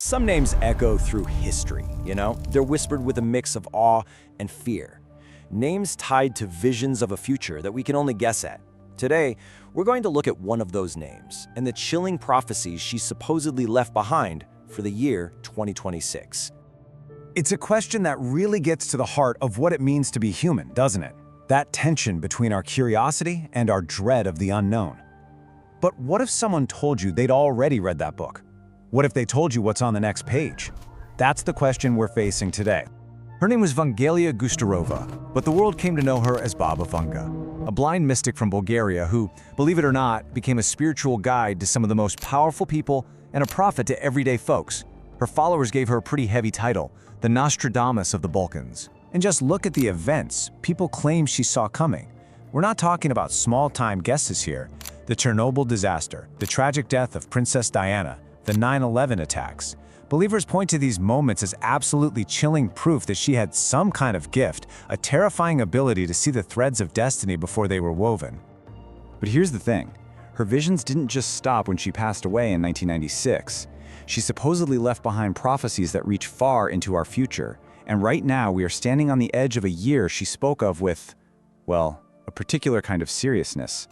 Some names echo through history, They're whispered with a mix of awe and fear. Names tied to visions of a future that we can only guess at. Today, we're going to look at one of those names and the chilling prophecies she supposedly left behind for the year 2026. It's a question that really gets to the heart of what it means to be human, doesn't it? That tension between our curiosity and our dread of the unknown. But what if someone told you they'd already read that book? What if they told you what's on the next page? That's the question we're facing today. Her name was Vangelia Gustarova, but the world came to know her as Baba Vanga, a blind mystic from Bulgaria who, believe it or not, became a spiritual guide to some of the most powerful people and a prophet to everyday folks. Her followers gave her a pretty heavy title, the Nostradamus of the Balkans. And just look at the events people claim she saw coming. We're not talking about small-time guesses here. The Chernobyl disaster, the tragic death of Princess Diana, the 9/11 attacks. Believers point to these moments as absolutely chilling proof that she had some kind of gift, a terrifying ability to see the threads of destiny before they were woven. But here's the thing. Her visions didn't just stop when she passed away in 1996. She supposedly left behind prophecies that reach far into our future. And right now, we are standing on the edge of a year she spoke of with, well, a particular kind of seriousness.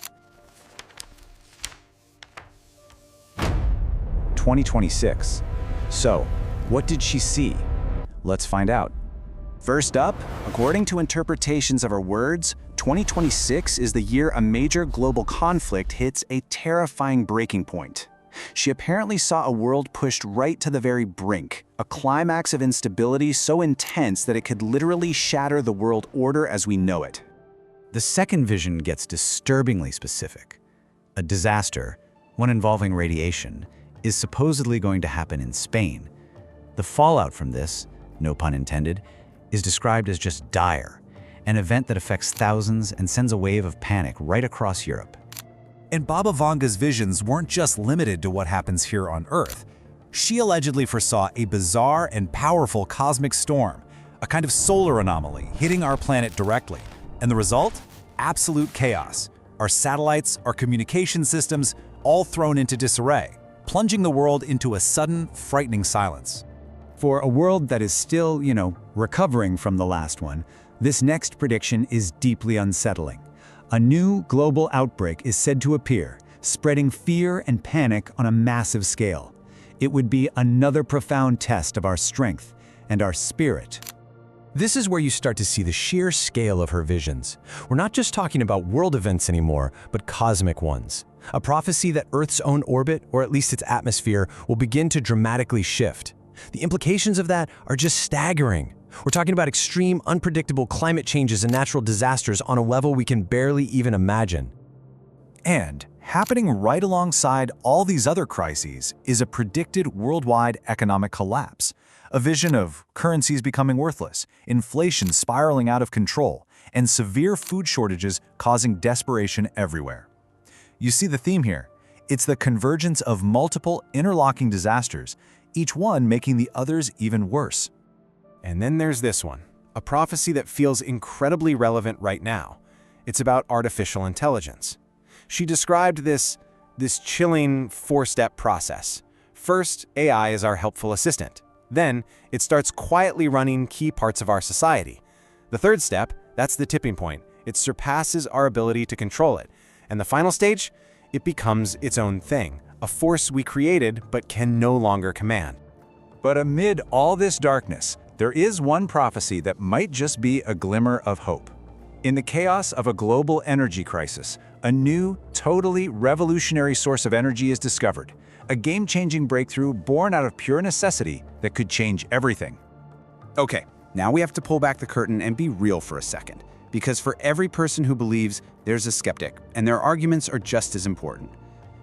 2026. So, what did she see? Let's find out. First up, according to interpretations of her words, 2026 is the year a major global conflict hits a terrifying breaking point. She apparently saw a world pushed right to the very brink, a climax of instability so intense that it could literally shatter the world order as we know it. The second vision gets disturbingly specific. A disaster, one involving radiation, is supposedly going to happen in Spain. The fallout from this, no pun intended, is described as just dire, an event that affects thousands and sends a wave of panic right across Europe. And Baba Vanga's visions weren't just limited to what happens here on Earth. She allegedly foresaw a bizarre and powerful cosmic storm, a kind of solar anomaly hitting our planet directly. And the result? Absolute chaos. Our satellites, our communication systems, all thrown into disarray, plunging the world into a sudden, frightening silence. For a world that is still, recovering from the last one, this next prediction is deeply unsettling. A new global outbreak is said to appear, spreading fear and panic on a massive scale. It would be another profound test of our strength and our spirit. This is where you start to see the sheer scale of her visions. We're not just talking about world events anymore, but cosmic ones. A prophecy that Earth's own orbit, or at least its atmosphere, will begin to dramatically shift. The implications of that are just staggering. We're talking about extreme, unpredictable climate changes and natural disasters on a level we can barely even imagine. And happening right alongside all these other crises is a predicted worldwide economic collapse, a vision of currencies becoming worthless, inflation spiraling out of control, and severe food shortages causing desperation everywhere. You see the theme here. It's the convergence of multiple interlocking disasters, each one making the others even worse. And then there's this one, a prophecy that feels incredibly relevant right now. It's about artificial intelligence. She described this chilling four-step process. First, AI is our helpful assistant. Then, it starts quietly running key parts of our society. The third step, that's the tipping point. It surpasses our ability to control it. And the final stage, it becomes its own thing, a force we created but can no longer command. But amid all this darkness, there is one prophecy that might just be a glimmer of hope. In the chaos of a global energy crisis, a new, totally revolutionary source of energy is discovered, a game-changing breakthrough born out of pure necessity that could change everything. Okay, now we have to pull back the curtain and be real for a second. Because for every person who believes, there's a skeptic, and their arguments are just as important.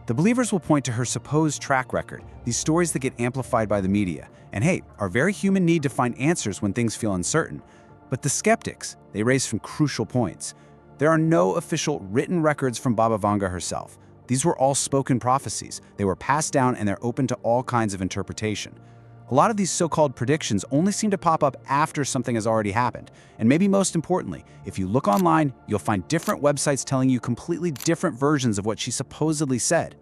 The believers will point to her supposed track record, these stories that get amplified by the media, and hey, our very human need to find answers when things feel uncertain. But the skeptics, they raise some crucial points. There are no official written records from Baba Vanga herself. These were all spoken prophecies. They were passed down and they're open to all kinds of interpretation. A lot of these so-called predictions only seem to pop up after something has already happened. And maybe most importantly, if you look online, you'll find different websites telling you completely different versions of what she supposedly said.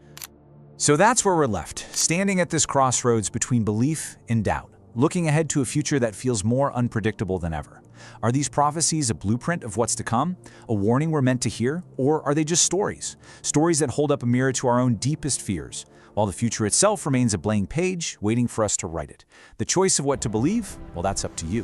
So that's where we're left, standing at this crossroads between belief and doubt, looking ahead to a future that feels more unpredictable than ever. Are these prophecies a blueprint of what's to come, a warning we're meant to hear, or are they just stories? Stories that hold up a mirror to our own deepest fears, while the future itself remains a blank page waiting for us to write it. The choice of what to believe, well, that's up to you.